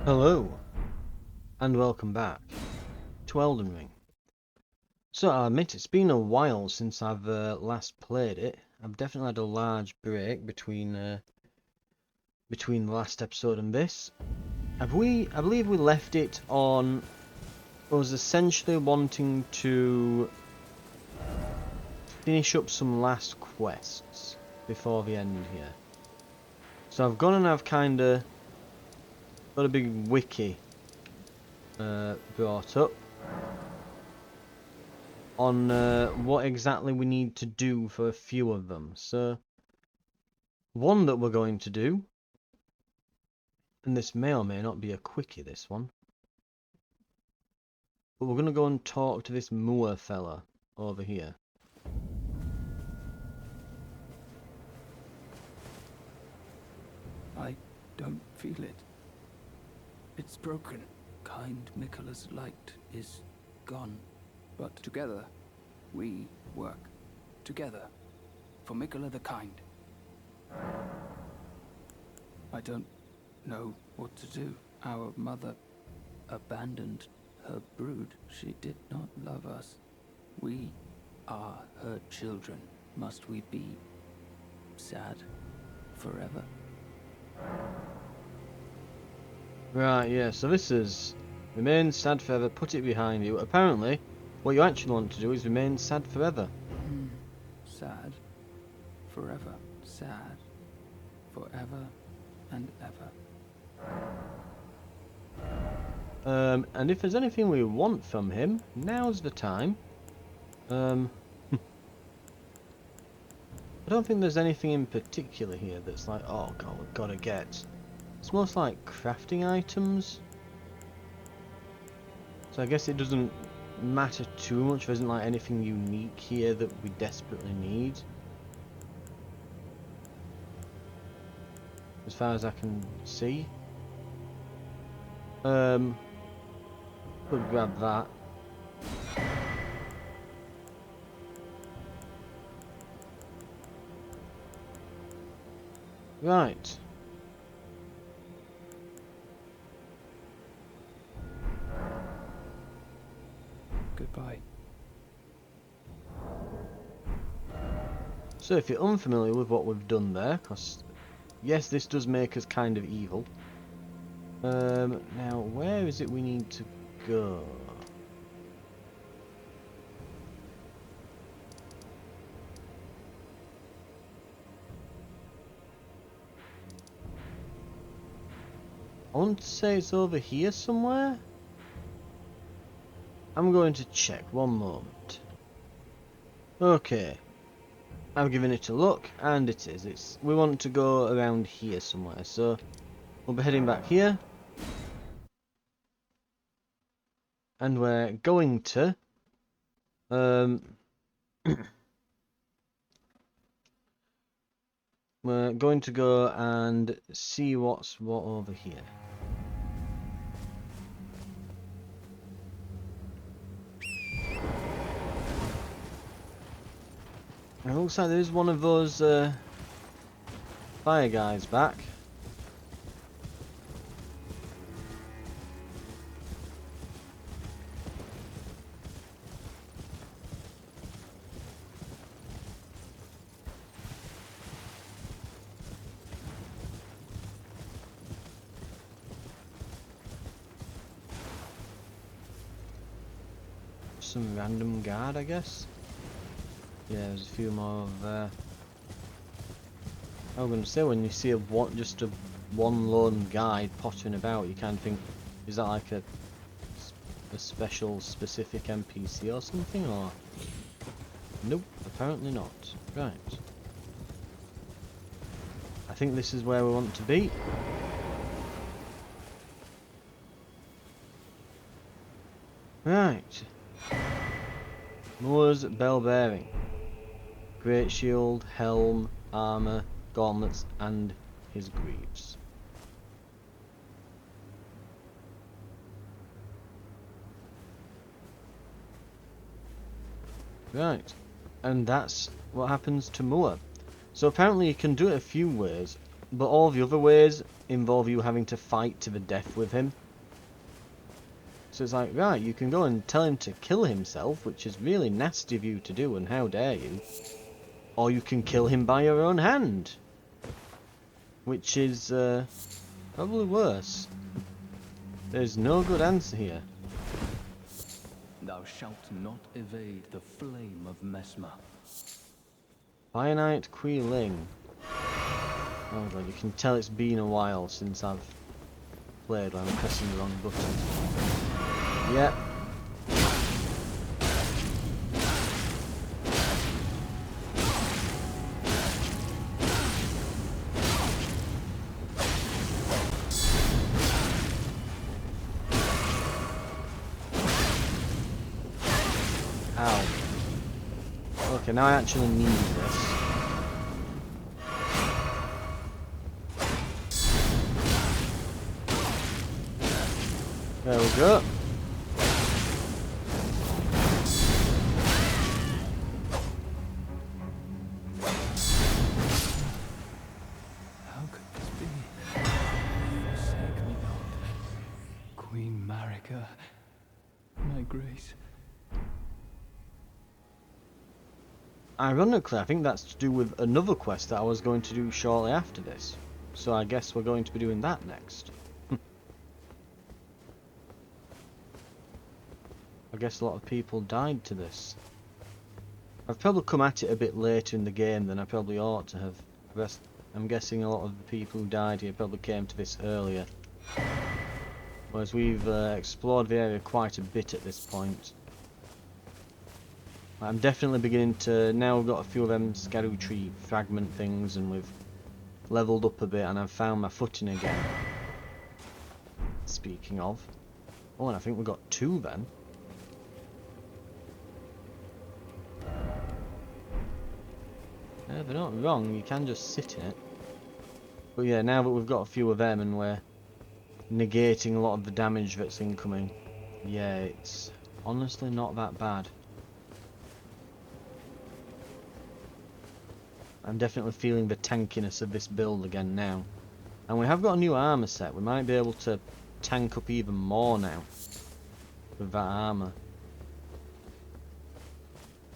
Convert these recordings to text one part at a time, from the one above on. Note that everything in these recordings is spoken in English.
Hello, and welcome back to Elden Ring. So I admit it's been a while since I've last played it. I've definitely had a large break between the last episode and this. I believe we left it on us essentially wanting to finish up some last quests before the end here. So I've gone and I've kinda got a big wiki brought up on what exactly we need to do for a few of them. So, one that we're going to do, and this may or may not be a quickie, this one, but we're going to go and talk to this Moor fella over here. I don't feel it. It's broken. Kind Miquella's light is gone. But together, we work. Together. For Miquella the Kind. I don't know what to do. Our mother abandoned her brood. She did not love us. We are her children. Must we be sad forever? Right, yeah, so this is remain sad forever, put it behind you. Apparently, what you actually want to do is remain sad forever. Sad forever. Sad forever and ever. And if there's anything we want from him, now's the time. I don't think there's anything in particular here that's like, oh god, we've got to get. It's most like crafting items. So I guess it doesn't matter too much. There isn't like anything unique here that we desperately need. As far as I can see. Could grab that. Right. Goodbye. So if you're unfamiliar with what we've done there, because yes, this does make us kind of evil. Now where is it we need to go? I want to say it's over here somewhere. I'm going to check, one moment. Okay. I've given it a look, and it is. We want to go around here somewhere, so we'll be heading back here. And we're going to... we're going to go and see what's what over here. It looks like there's one of those fire guys back. Some random guard, I guess. Yeah, there's a few more over there. I was going to say, when you see just a one lone guy pottering about, you kind of think, is that like a special specific NPC or something, or? Nope, apparently not. Right. I think this is where we want to be. Right. Moor's bell bearing. Great shield, helm, armour, gauntlets, and his greaves. Right, and that's what happens to Moor. So apparently you can do it a few ways, but all the other ways involve you having to fight to the death with him. So it's like, right, you can go and tell him to kill himself, which is really nasty of you to do, and how dare you. Or you can kill him by your own hand, which is probably worse. There's no good answer here. Thou shalt not evade the flame of Mesmer. Bionite Queeling. Oh god, you can tell it's been a while since I've played when I'm pressing the wrong button. Yep. Ow. Okay, now I actually need this. There we go. How could this be? Forsake me not, Queen Marika, my grace. Ironically, I think that's to do with another quest that I was going to do shortly after this. So I guess we're going to be doing that next. I guess a lot of people died to this. I've probably come at it a bit later in the game than I probably ought to have. I'm guessing a lot of the people who died here probably came to this earlier. Whereas we've explored the area quite a bit at this point. I'm definitely beginning to... Now we've got a few of them Erdtree fragment things and we've leveled up a bit and I've found my footing again. Speaking of. Oh, and I think we've got two then. Yeah, they're not wrong, you can just sit in it. But yeah, now that we've got a few of them and we're negating a lot of the damage that's incoming, yeah, it's honestly not that bad. I'm definitely feeling the tankiness of this build again now. And we have got a new armor set, we might be able to tank up even more now with that armor.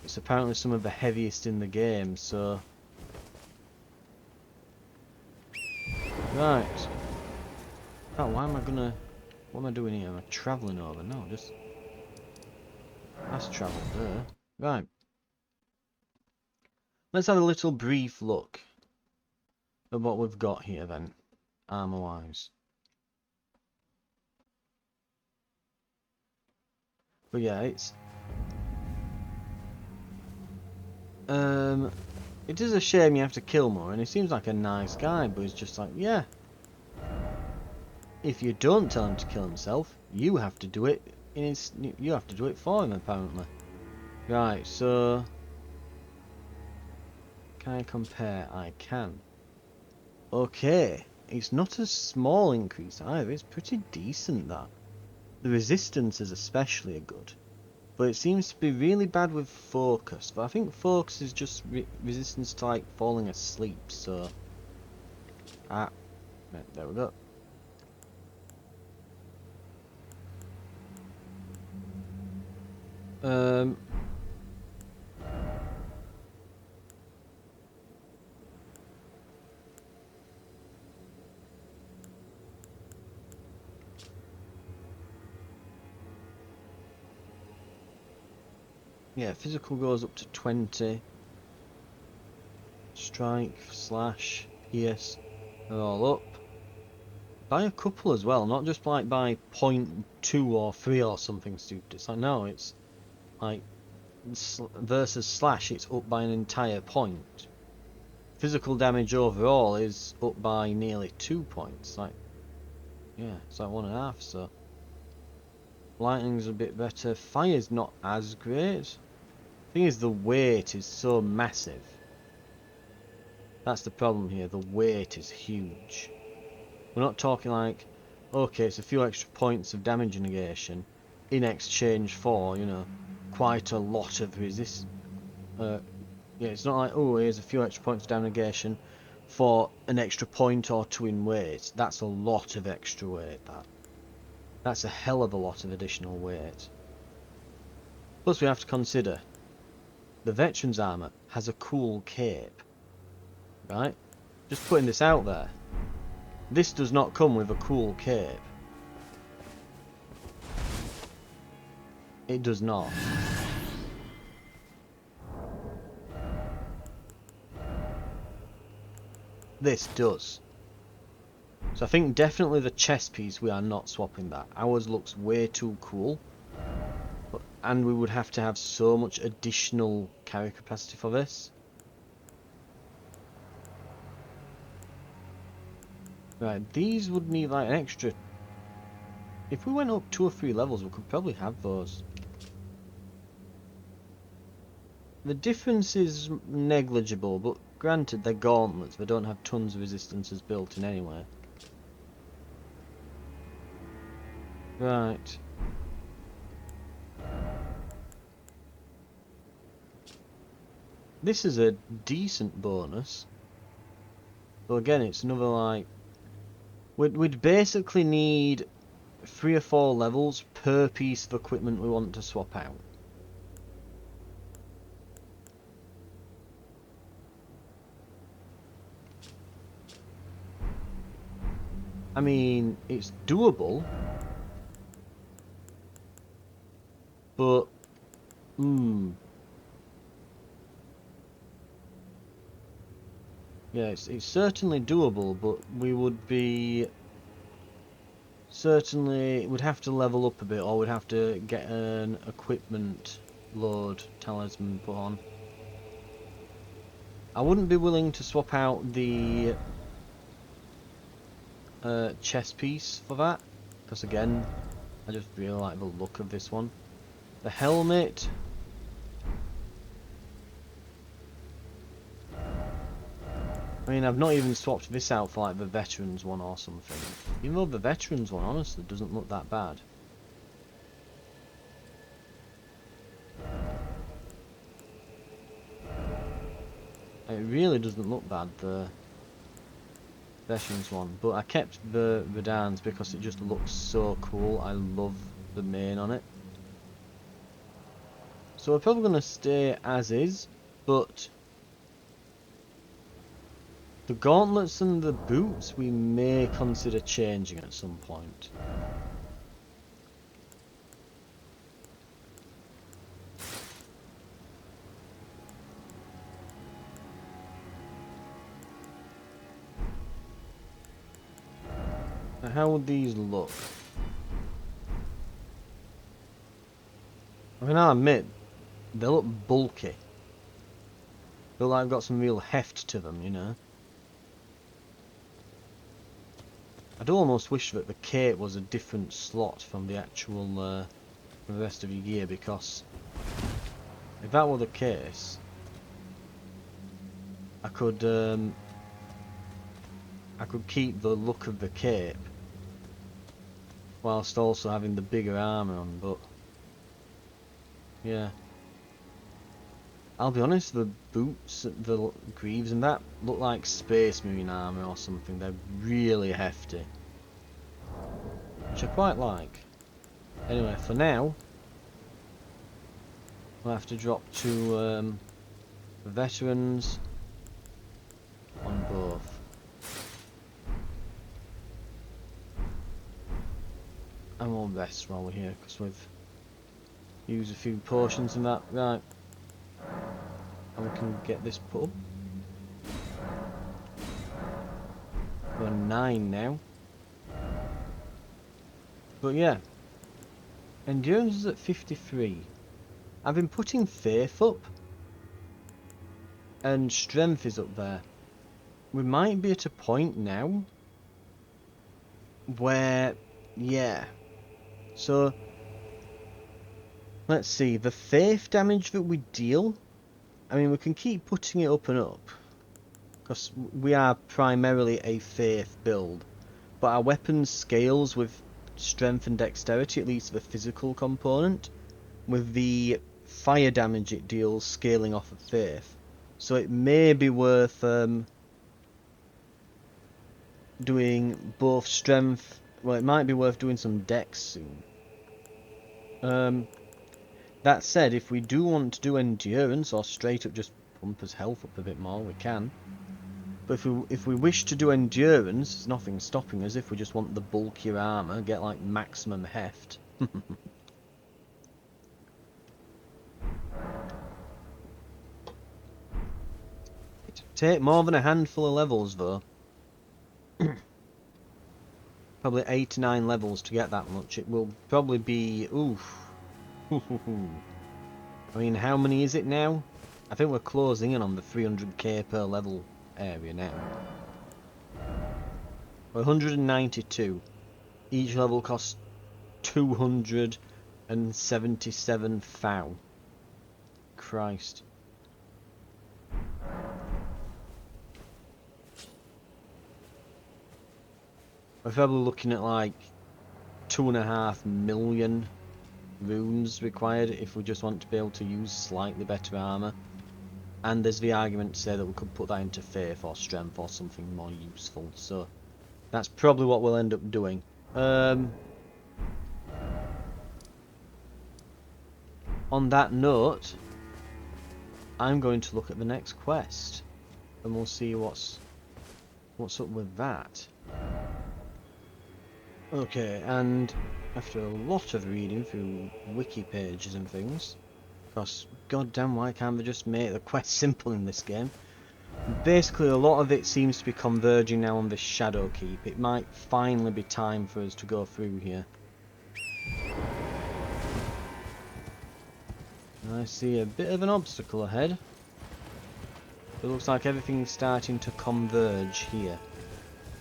It's apparently some of the heaviest in the game, so... Right. Oh, why am I gonna... What am I doing here? Am I travelling over? No, just... Fast travel there. Right. Let's have a little brief look at what we've got here then, armor-wise. But yeah, it's... It is a shame you have to kill more, and he seems like a nice guy, but he's just like, yeah. If you don't tell him to kill himself, you have to do it you have to do it for him, apparently. Right, so... Can I compare? I can. Okay, it's not a small increase either, it's pretty decent, that. The resistance is especially good. But it seems to be really bad with focus. But I think focus is just resistance to like falling asleep, so... Ah, there we go. Yeah, physical goes up to 20. Strike, slash, pierce, they're all up. By a couple as well, not just like by 0.2 or 3 or something stupid. It's like, no, it's like versus slash, it's up by an entire point. Physical damage overall is up by nearly 2 points. Like, yeah, it's like 1.5, so. Lightning's a bit better. Fire's not as great. Thing is, the weight is so massive. That's the problem here, the weight is huge. We're not talking like, okay, it's a few extra points of damage negation in exchange for, you know, quite a lot of resist. Yeah, it's not like, oh, here's a few extra points of damage negation for an extra point or two in weight. That's a lot of extra weight, that's a hell of a lot of additional weight. Plus we have to consider the veteran's armor has a cool cape, right? Just putting this out there. This does not come with a cool cape. It does not. This does. So I think definitely the chest piece, we are not swapping that. Ours looks way too cool. And we would have to have so much additional carry capacity for this. Right, these would need like an extra... If we went up 2 or 3 levels, we could probably have those. The difference is negligible, but granted they're gauntlets, they don't have tons of resistances built in anyway. Right. This is a decent bonus. But again, it's another like... We'd basically need 3 or 4 levels per piece of equipment we want to swap out. I mean, it's doable, but yeah, it's certainly doable, but we would be would have to level up a bit, or we'd have to get an equipment load talisman put on. I wouldn't be willing to swap out the chest piece for that, because again, I just really like the look of this one. The helmet, I mean, I've not even swapped this out for like the veterans one or something. Even though the veterans one honestly doesn't look that bad. It really doesn't look bad, the veterans one. But I kept the Radans because it just looks so cool. I love the mane on it. So we're probably going to stay as is, but the gauntlets and the boots we may consider changing at some point. Now, how would these look? I mean, I'll admit, they look bulky. They look like they've got some real heft to them, you know. I'd almost wish that the cape was a different slot from the actual, the rest of your gear, because if that were the case, I could keep the look of the cape whilst also having the bigger armour on, but yeah. I'll be honest, the boots, the greaves and that look like Space Marine armour or something. They're really hefty, which I quite like. Anyway, for now, we'll have to drop to the veterans on both. And we'll rest while we're here, because we've used a few potions and that. Right. And we can get this put up. We're 9 now. But yeah. Endurance is at 53. I've been putting faith up. And strength is up there. We might be at a point now where, yeah. So, let's see. The faith damage that we deal, I mean, we can keep putting it up and up, because we are primarily a faith build, but our weapons scales with strength and dexterity, at least the physical component, with the fire damage it deals scaling off of faith. So it may be worth doing both strength. Well, it might be worth doing some dex soon. That said, if we do want to do endurance or straight up just pump his health up a bit more, we can. But if we wish to do endurance, there's nothing stopping us. If we just want the bulkier armor, get like maximum heft. It'd take more than a handful of levels though. Probably 8 to 9 levels to get that much. It will probably be... oof. I mean, how many is it now? I think we're closing in on the 300k per level area now. We're 192. Each level costs 277 thou. Christ. We're probably looking at like 2.5 million runes required if we just want to be able to use slightly better armor. And there's the argument to say that we could put that into faith or strength or something more useful. So that's probably what we'll end up doing. On that note, I'm going to look at the next quest, and we'll see what's up with that. Okay, and after a lot of reading through wiki pages and things, because goddamn, why can't they just make the quest simple in this game? Basically, a lot of it seems to be converging now on this Shadow Keep. It might finally be time for us to go through here. I see a bit of an obstacle ahead. It looks like everything's starting to converge here.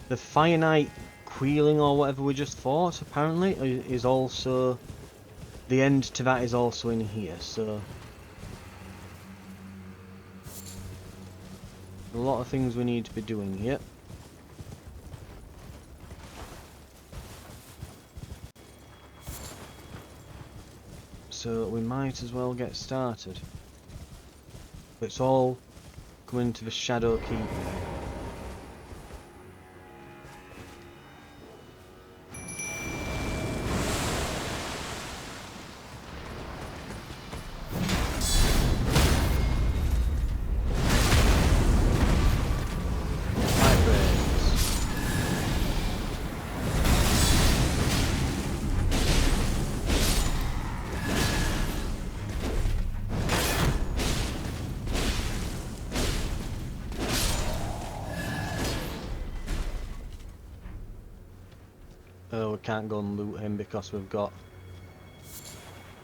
The Fire Knight Queeling or whatever we just fought, apparently, is also... the end to that is also in here, so... a lot of things we need to be doing here. So we might as well get started. It's all coming to the Shadow Keep now. We can't go and loot him because we've got...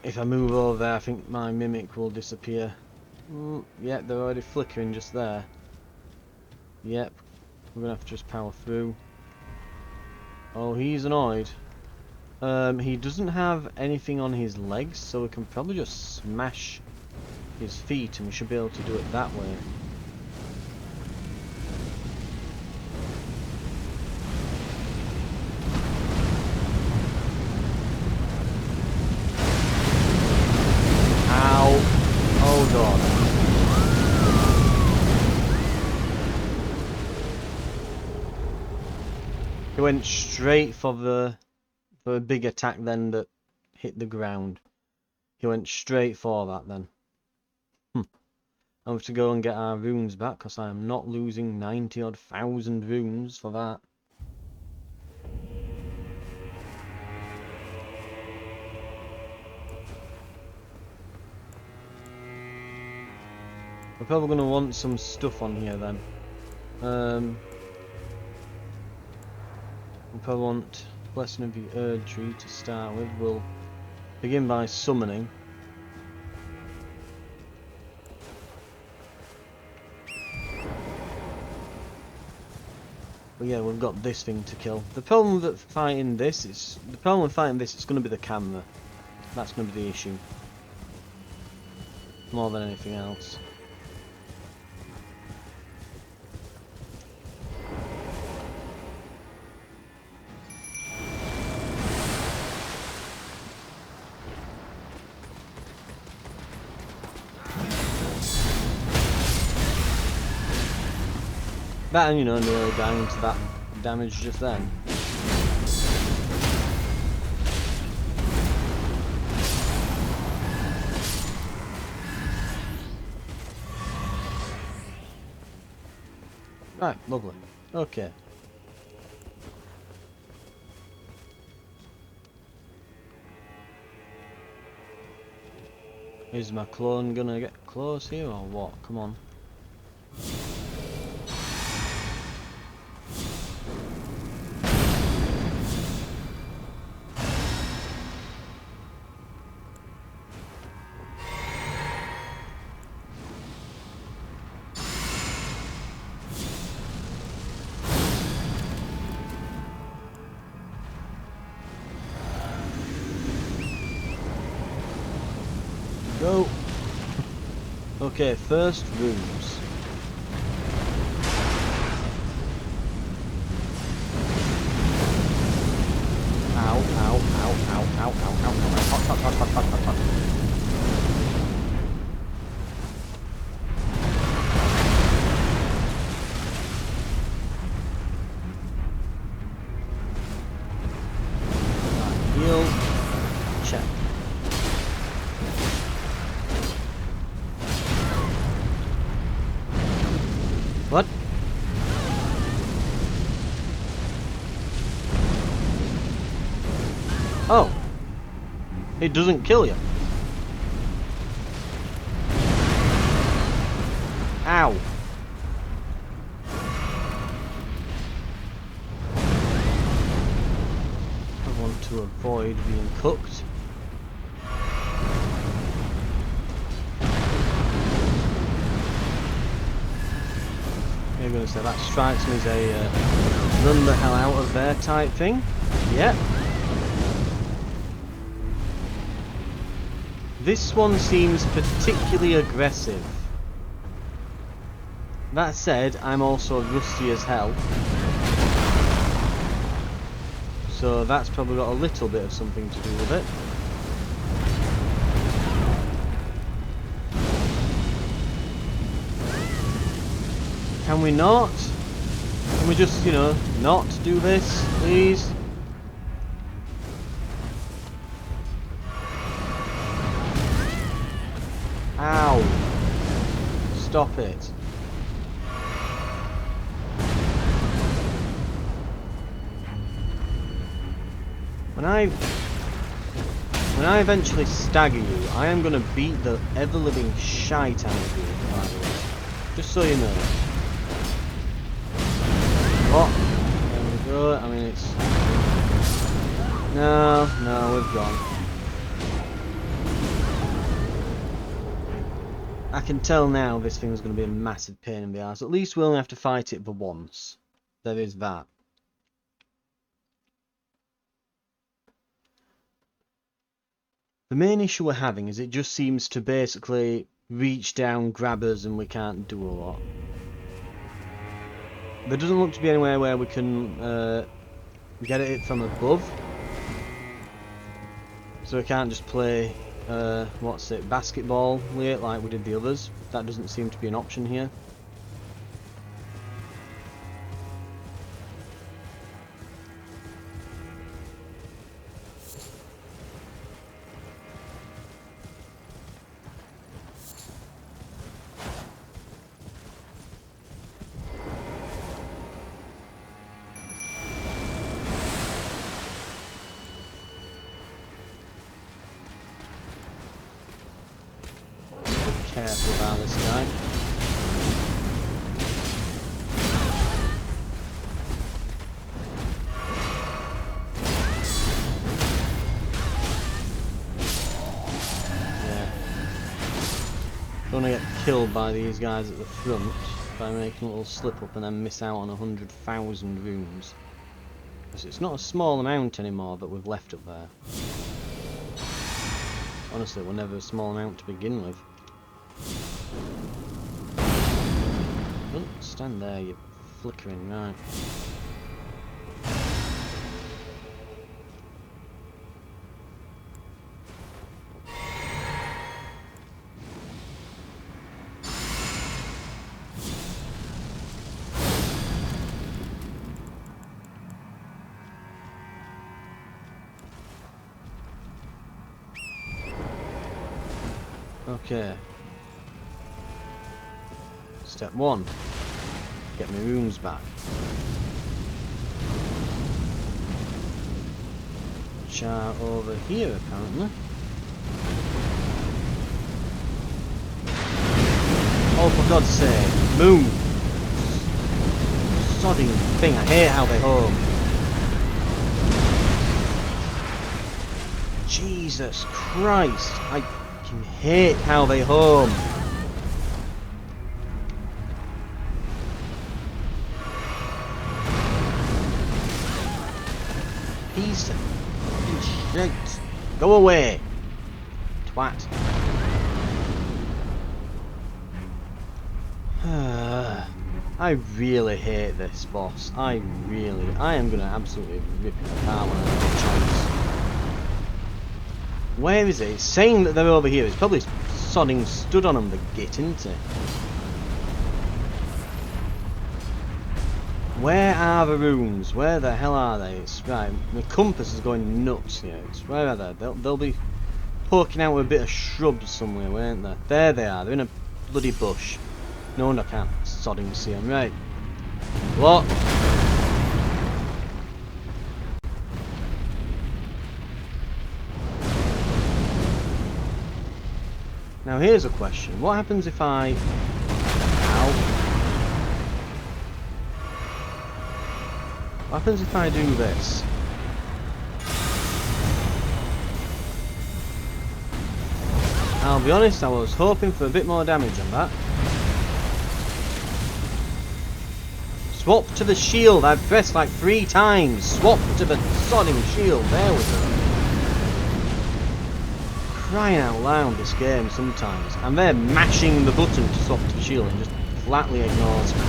if I move over there, I think my mimic will disappear. Yeah, they're already flickering just there. Yep, we're gonna have to just power through. Oh, he's annoyed. He doesn't have anything on his legs, so we can probably just smash his feet and we should be able to do it that way. He went straight for a big attack then that hit the ground. He went straight for that then. I have to go and get our runes back because I am not losing 90 odd thousand runes for that. We're probably going to want some stuff on here then. We'll probably want Blessing of the Erdtree to start with. We'll begin by summoning. But yeah, we've got this thing to kill. The problem with fighting this is... it's going to be the camera. That's going to be the issue. More than anything else. That and, you know, nearly dying to that damage just then. Right, lovely. Okay. Is my clone gonna get close here or what? Come on. Go! Okay, first rooms. Ow, ow, ow, ow, ow, ow, ow, ow, hot, hot, hot, hot, hot, hot, hot. Right, heal. Check. What? Oh! It doesn't kill you. Ow! I want to avoid being cooked. You're going to say that strikes me as a run the hell out of there type thing. Yep. This one seems particularly aggressive. That said, I'm also rusty as hell. So that's probably got a little bit of something to do with it. Can we not? Can we just, you know, not do this, please? Ow! Stop it. When I eventually stagger you, I am gonna beat the ever-living shite out of you, by the way. Just so you know. Oh, there we go. I mean, it's... No, we've gone. I can tell now this thing's going to be a massive pain in the ass. At least we only have to fight it for once. There is that. The main issue we're having is it just seems to basically reach down, grab us, and we can't do a lot. There doesn't look to be anywhere where we can get at it from above. So we can't just play, basketball with it like we did the others. That doesn't seem to be an option here. Careful about this guy. Yeah. Don't want to get killed by these guys at the front by making a little slip up and then miss out on 100,000 runes. Because it's not a small amount anymore that we've left up there. Honestly, it was never a small amount to begin with. Don't stand there, you flickering, right. Okay. Step 1. Get my runes back. Which are over here, apparently. Oh, for God's sake, move! Sodding thing, I hate how they home. Jesus Christ, I fucking hate how they home. Piece of fucking shit. Go away, twat. I really hate this boss. I am gonna absolutely rip it apart when I have a chance. Where is it? It's saying that they're over here. It's probably sodding stood on them, the git, isn't it? Where are the runes? Where the hell are they? It's right. The compass is going nuts here. It's where are they? They'll be poking out a bit of shrub somewhere, won't they? There they are. They're in a bloody bush. No wonder I can't sodding see them. Right. What? Now here's a question. What happens if I... Ow. What happens if I do this? I'll be honest, I was hoping for a bit more damage on that. Swap to the shield. I've pressed like 3 times. Swap to the sodding shield. There we go. Crying out loud, this game sometimes. I'm there mashing the button to swap to the shield and just flatly ignores me.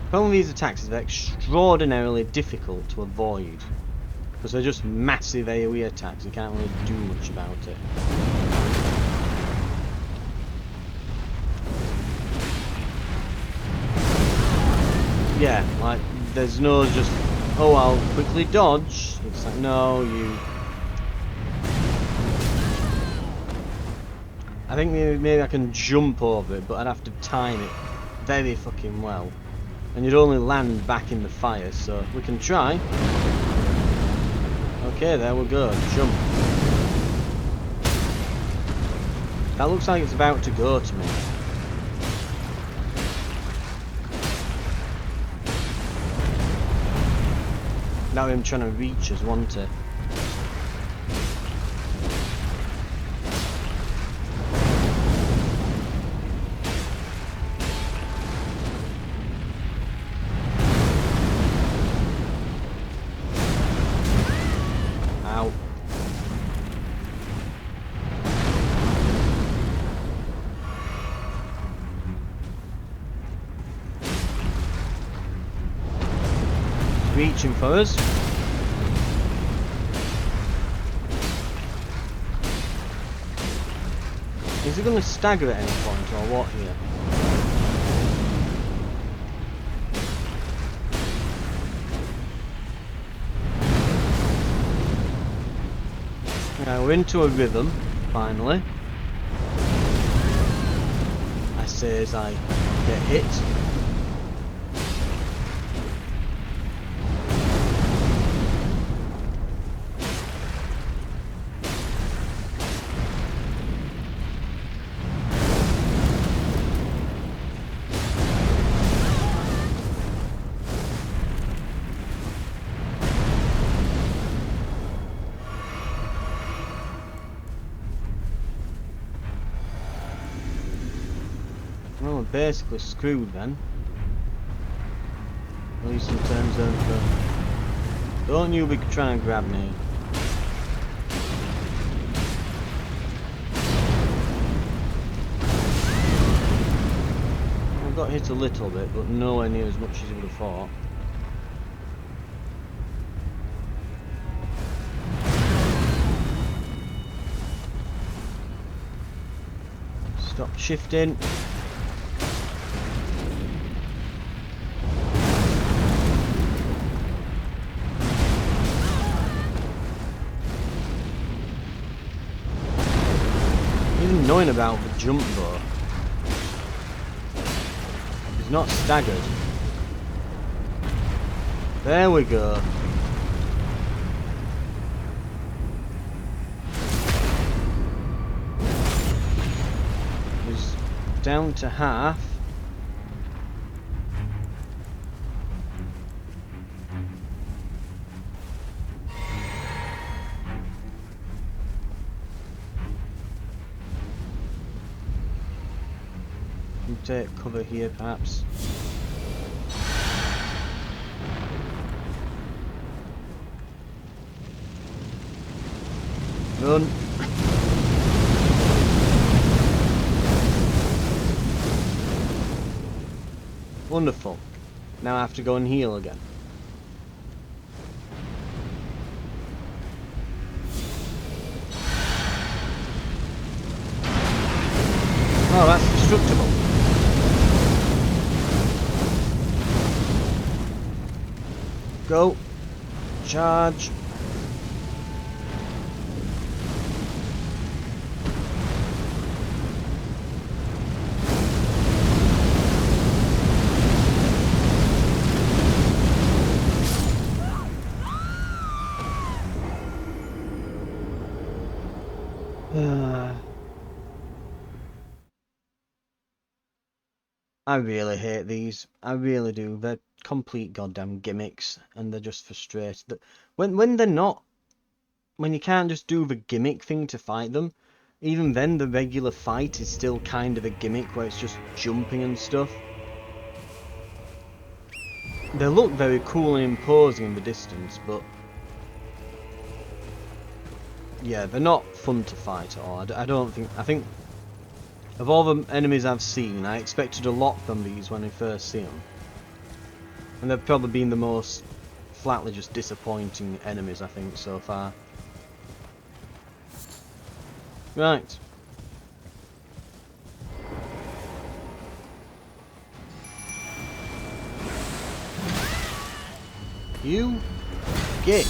The problem with these attacks is they're extraordinarily difficult to avoid. Because they're just massive AoE attacks, you can't really do much about it. Yeah, like, there's no just, oh, I'll quickly dodge. It's like, no, you... I think maybe I can jump over it, but I'd have to time it very fucking well. And you'd only land back in the fire, so we can try. Okay, there we go, jump. That looks like it's about to go to me. Now him trying to reach us, wasn't it? Ow. Reaching for us. Is he going to stagger at any point or what here? Now we're into a rhythm, finally. I say as I get hit. Well, we're basically screwed then. At least in terms of... don't you be trying to grab me. I got hit a little bit, but nowhere near as much as you would have thought. Stop shifting. annoying about the jump though. He's not staggered. There we go. He's down to half. Take cover here, perhaps. Run. Wonderful. Now I have to go and heal again. Oh, that's destructible. Go. Charge. I really hate these. I really do. They're complete goddamn gimmicks, and they're just frustrated. When they're not, when you can't just do the gimmick thing to fight them, even then the regular fight is still kind of a gimmick where it's just jumping and stuff. They look very cool and imposing in the distance, but yeah, they're not fun to fight at all. I don't think. I think of all the enemies I've seen, I expected a lot from these when I first see them. And they've probably been the most flatly just disappointing enemies, I think, so far. Right. You get.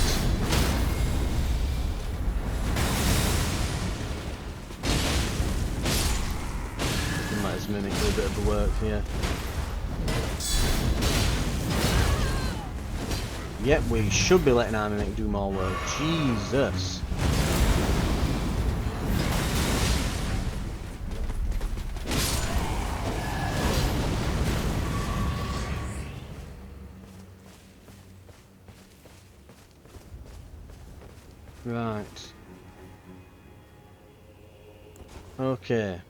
Might as mimic a bit of the work here. Yep, we should be letting our mimic do more work. Jesus. Right. Okay.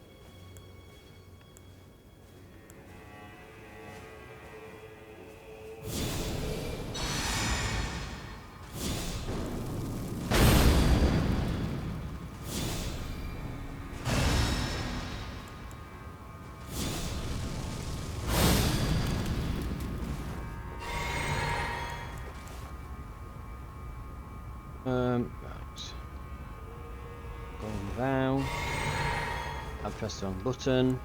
Right. Going down. I've pressed the wrong button.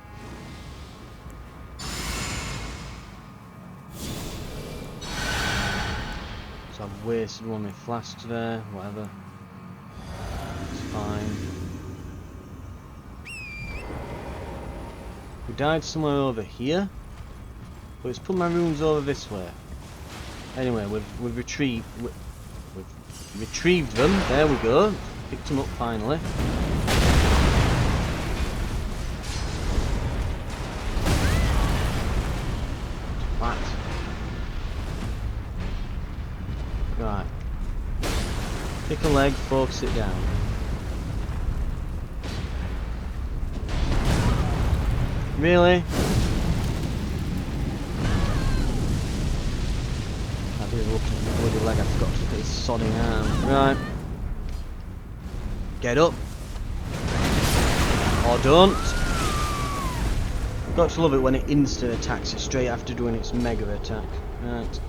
So I've wasted one of my flasks there, whatever. It's fine. We died somewhere over here, but it's put my runes over this way. Anyway, we've retrieved them. There we go. Picked them up finally. Flat. Right. Pick a leg, focus it down. Really? I did look at the bloody leg, I forgot to look at his sodding arm. Right. Get up. Or don't. Got to love it when it instant attacks you straight after doing its mega attack. Right.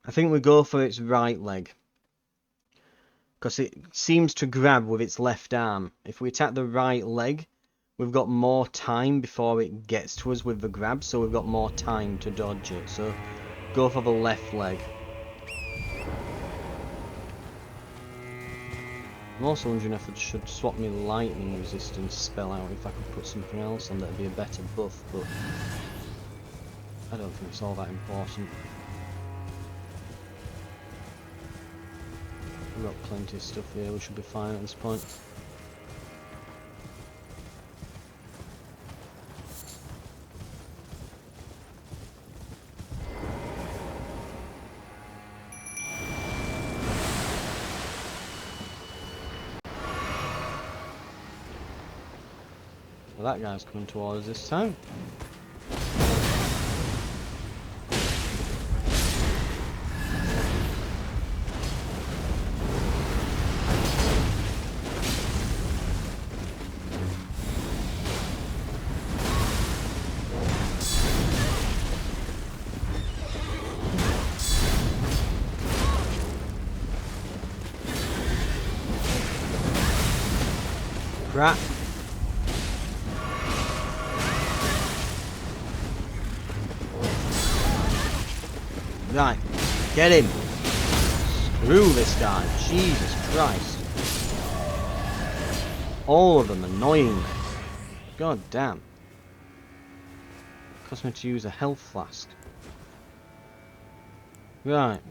I think we go for its right leg. Because it seems to grab with its left arm. If we attack the right leg, we've got more time before it gets to us with the grab, so we've got more time to dodge it. So go for the left leg. I'm also wondering if I should swap my lightning resistance spell out if I could put something else on that'd be a better buff, but I don't think it's all that important. We've got plenty of stuff here, we should be fine at this point. Well, that guy's coming towards us this time. Crap. Right, get him! Screw this guy, Jesus Christ. All of them annoying me. God damn. Cost me to use a health flask. Right.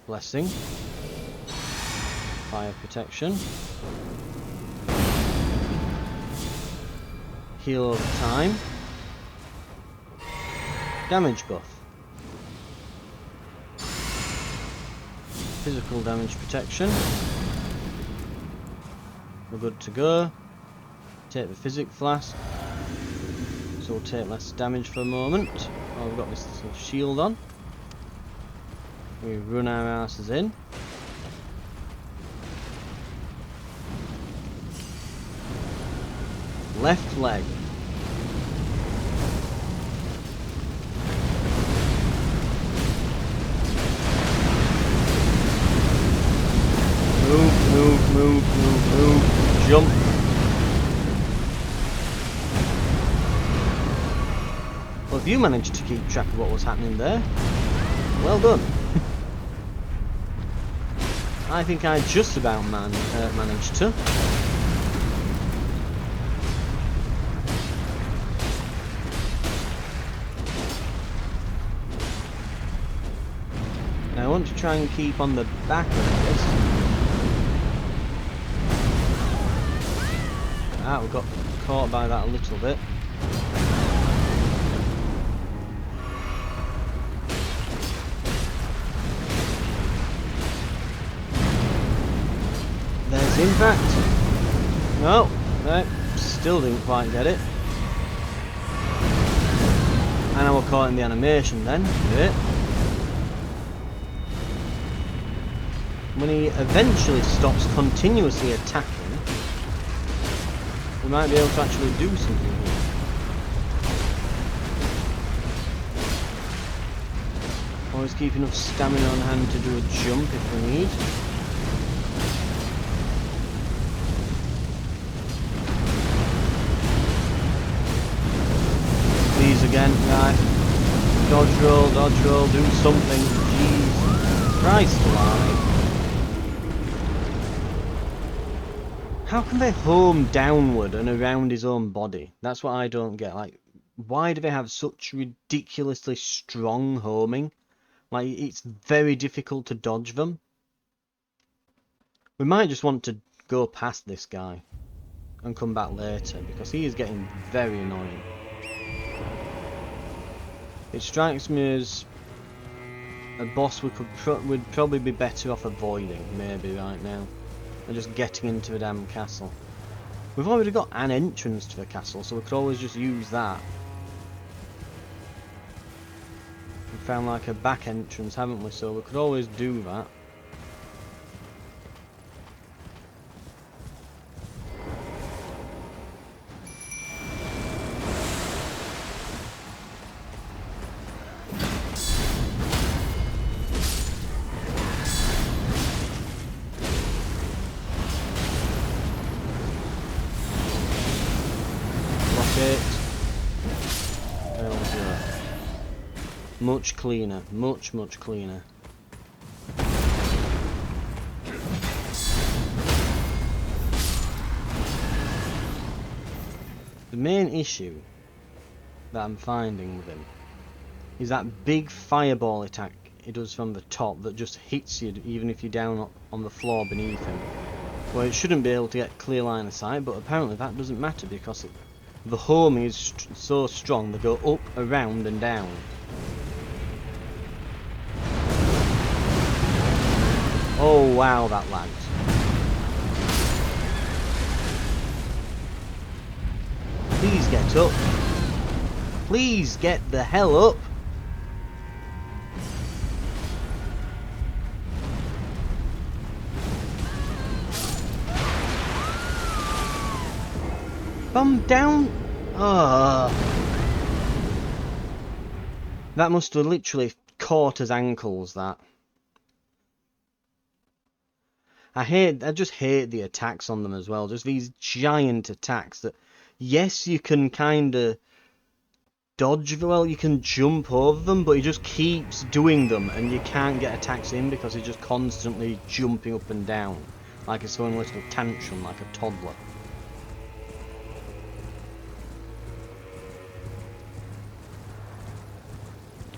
Blessing. Fire protection. Heal over time. Damage buff. Physical damage protection. We're good to go. Take the physic flask. So we'll take less damage for a moment. Oh, we've got this little shield on. We run our asses in. Left leg. Move, move, move, move, move. Jump. Well, if you managed to keep track of what was happening there, well done. I think I just about managed to. Now I want to try and keep on the back of this. Ah, we got caught by that a little bit. There's impact. No, no, still didn't quite get it. And I was caught in the animation then. Yeah. When he eventually stops continuously attacking, we might be able to actually do something here. Always keep enough stamina on hand to do a jump if we need. Please again, right. Dodge roll, do something. Jeez. Christ alive. How can they home downward and around his own body? That's what I don't get. Like, why do they have such ridiculously strong homing? Like, it's very difficult to dodge them. We might just want to go past this guy and come back later, because he is getting very annoying. It strikes me as a boss we would probably be better off avoiding, maybe, right now. And just getting into the damn castle. We've already got an entrance to the castle, so we could always just use that. We found like a back entrance, haven't we? So we could always do that. Much cleaner, much cleaner. The main issue that I'm finding with him is that big fireball attack he does from the top that just hits you even if you're down on the floor beneath him. Well, it shouldn't be able to get clear line of sight, but apparently that doesn't matter because the homing is so strong they go up, around and down. Oh wow, that lagged. Please get up. Please get the hell up. I'm down. That must have literally caught his ankles, that. I just hate the attacks on them as well. Just these giant attacks that, yes, you can kind of dodge, well, you can jump over them, but he just keeps doing them and you can't get attacks in because he's just constantly jumping up and down. Like he's throwing a little tantrum like a toddler.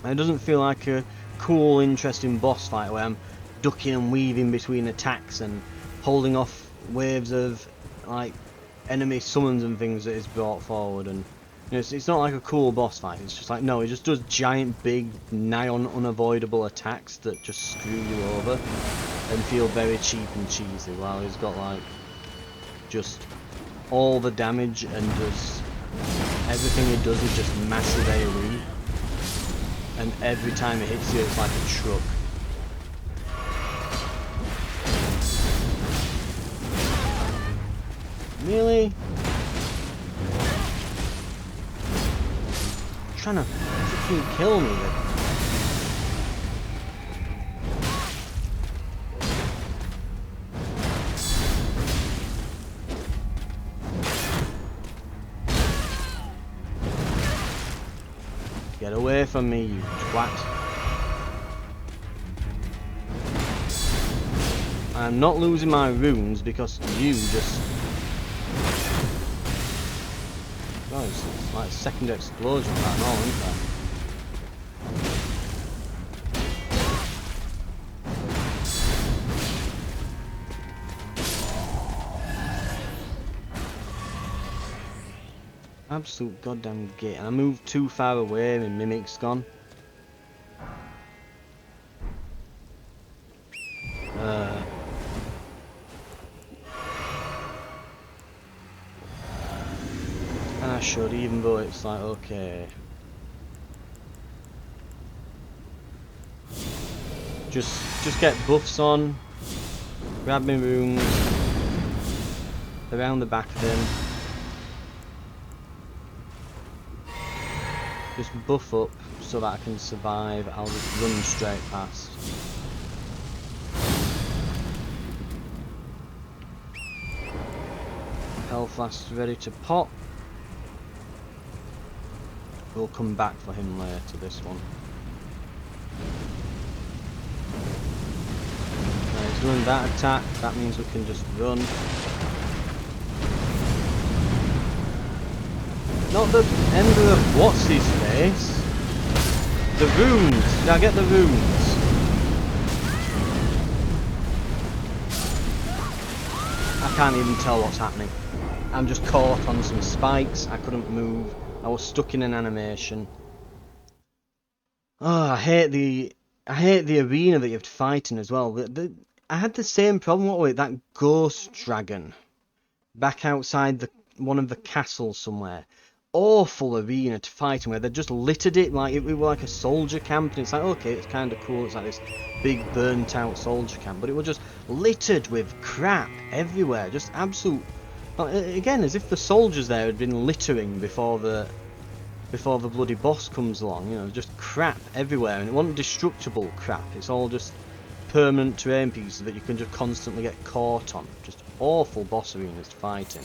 And it doesn't feel like a cool, interesting boss fight where I'm ducking and weaving between attacks and holding off waves of like enemy summons and things that is brought forward. And you know, it's not like a cool boss fight. It's just like, no, he just does giant, big, nigh on unavoidable attacks that just screw you over and feel very cheap and cheesy. While he's got like just all the damage and does everything he does is just massive AoE. And every time it hits you, it's like a truck. Really? Trying to freaking kill me with. Get away from me, you twat. I'm not losing my runes because you just... Oh, it's like a second explosion right now, isn't there? Absolute goddamn gate. And I moved too far away and Mimic's gone. And I should, even though it's like, okay. Just get buffs on. Grab me runes. Around the back of him. Just buff up so that I can survive. I'll just run straight past. Health flask ready to pop. We'll come back for him later, this one. He's doing that attack, that means we can just run. Not the Ember of what's his face? The runes! Did I get the runes? I can't even tell what's happening. I'm just caught on some spikes, I couldn't move, I was stuck in an animation. Oh, I hate the arena that you have to fight in as well. I had the same problem with that ghost dragon back outside one of the castles somewhere. Awful arena to fight in where they just littered it like it were like a soldier camp, and it's like, okay, it's kind of cool, it's like this big burnt out soldier camp, but it was just littered with crap everywhere, just absolute, again, as if the soldiers there had been littering before the bloody boss comes along, you know, just crap everywhere, and it wasn't destructible crap, it's all just permanent terrain pieces that you can just constantly get caught on. Just awful boss arenas to fight in.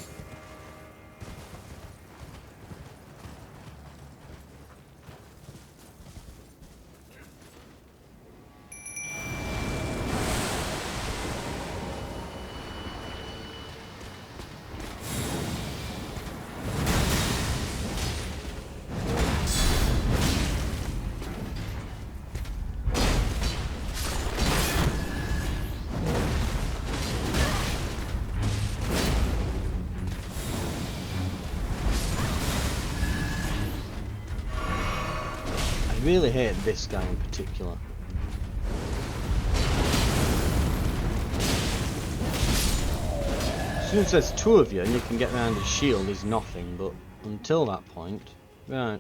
really hate this guy in particular. As soon as there's two of you and you can get around his shield is nothing, but until that point... Right.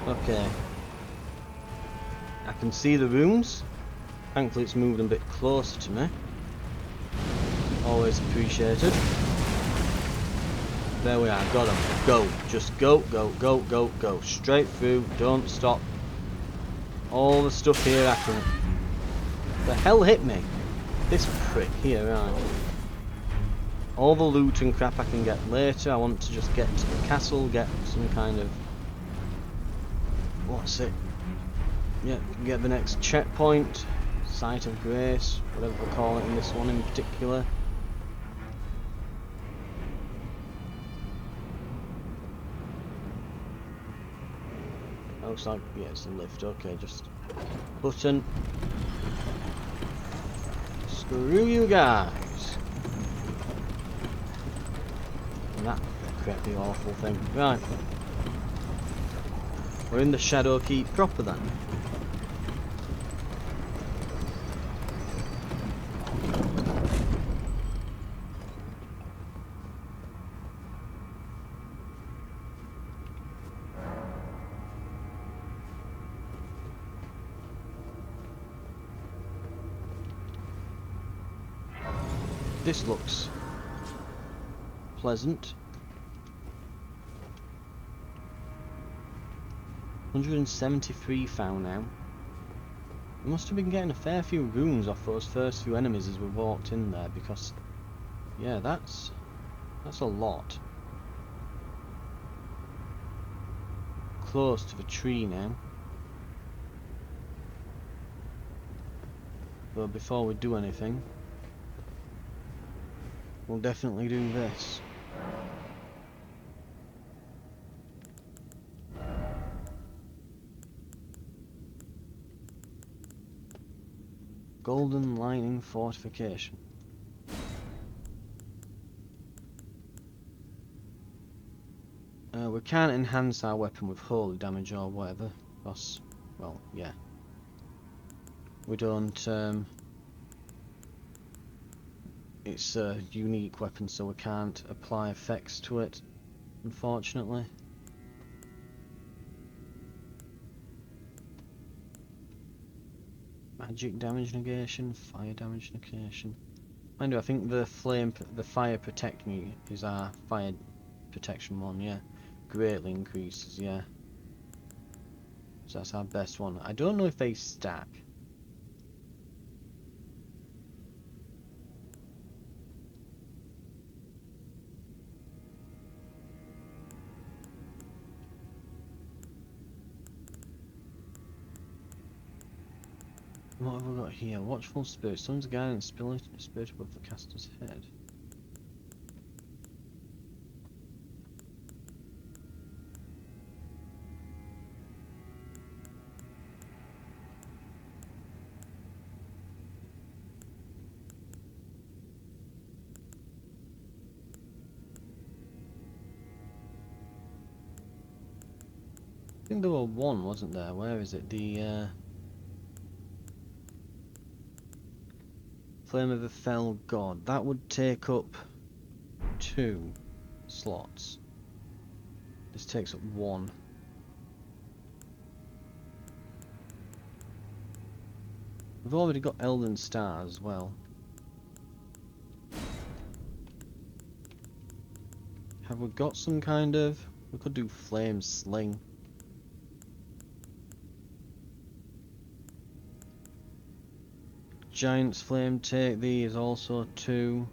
Okay. I can see the rooms. Thankfully it's moving a bit closer to me. Always appreciated. There we are, got him. Go. Just go, go, go, go, go. Straight through, don't stop. All the stuff here I can... The hell hit me? This prick here, right. All the loot and crap I can get later. I want to just get to the castle, get some kind of... What's it? Yeah, get the next checkpoint. Site of Grace, whatever we call it in this one in particular. Looks like, yeah, it's a lift. Okay, just button. Screw you guys. And that crappy awful thing. Right. We're in the Shadow Keep proper then. This looks pleasant. 173 found now. We must have been getting a fair few runes off those first few enemies as we walked in there, because yeah, that's a lot. Close to the tree now. But before we do anything, we'll definitely do this. Golden Lightning Fortification. We can't enhance our weapon with holy damage or whatever, because, well, yeah. We don't, it's a unique weapon, so we can't apply effects to it, unfortunately. Magic damage negation, fire damage negation. Mind you, I think the fire protect me is our fire protection one, yeah. Greatly increases, yeah. So that's our best one. I don't know if they stack. What have we got here? Watchful Spirit. Someone's guidance spirit above the caster's head. I think there was one, wasn't there? Where is it? The Flame of the Fell God. That would take up 2 slots. This takes up 1. We've already got Elden Stars as well. Have we got some kind of... We could do Flame Sling. Giant's Flame take these also 2.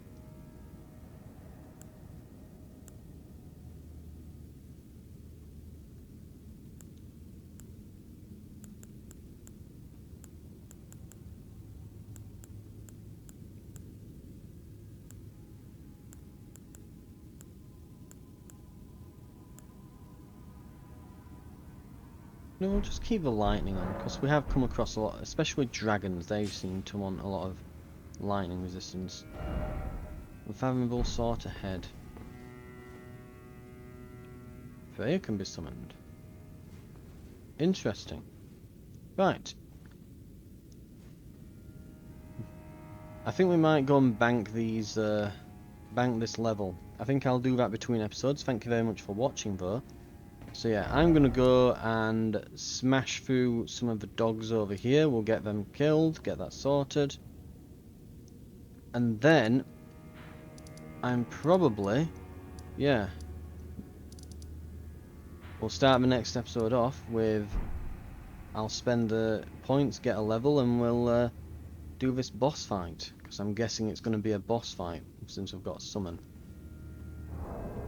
No, we'll just keep the lightning on, because we have come across a lot, especially with dragons, they seem to want a lot of lightning resistance. Unfathomable sort ahead. Freya can be summoned. Interesting. Right. I think we might go and bank these, bank this level. I think I'll do that between episodes. Thank you very much for watching, though. So yeah, I'm gonna go and smash through some of the dogs over here. We'll get them killed, get that sorted. And then, I'm probably, yeah, we'll start the next episode off with, I'll spend the points, get a level, and we'll do this boss fight. Because I'm guessing it's going to be a boss fight, since we've got a summon.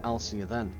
I'll see you then.